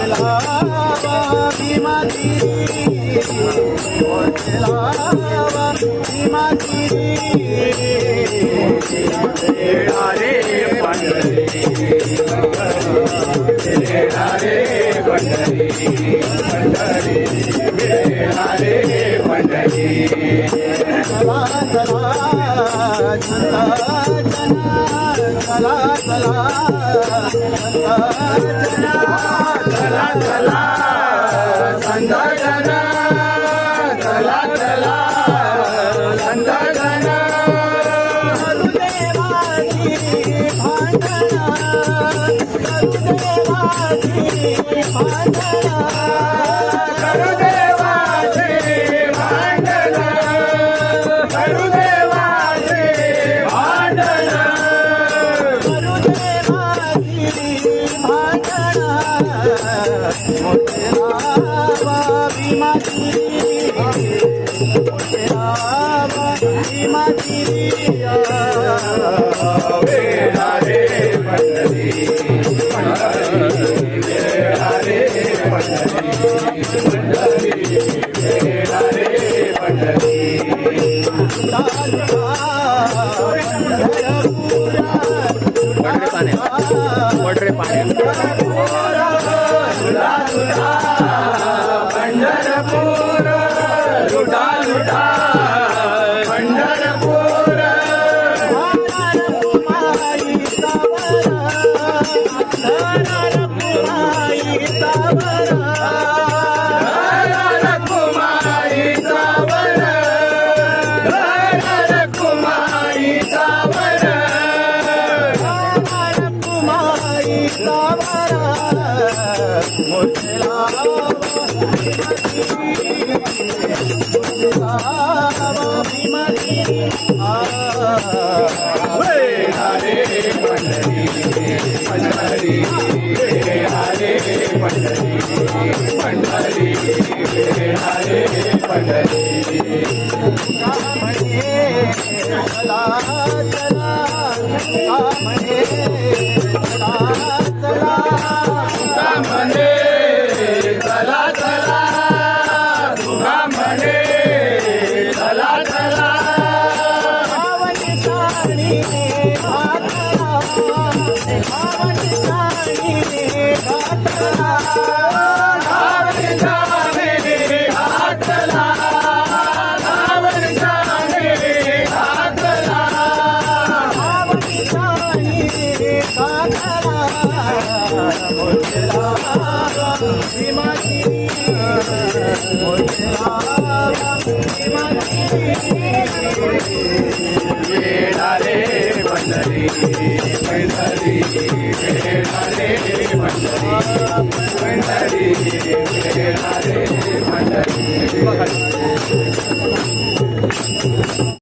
लावा भीमा तिरी मोठे लावा भीमा तिरी रे पंढरी रे पंढरी पंढरी रे पंढरी चला चला चला चला चला चला चला संदर्शन चला चला संदर्शन देवाची भांडणा देवाची भांडणा गुरुदेवाचे भांडण गुरुदेवाचे भांडण गुरुदेवाची भांडणा मोठे रावा भीमा तिरी मोठे रावा भीमा तिरी रे पंढरी पंढरी रे पंढरी रे पंढरी वडरे पंढरपूर लुटा लुटा पंढरपूर कुमाई पंढरी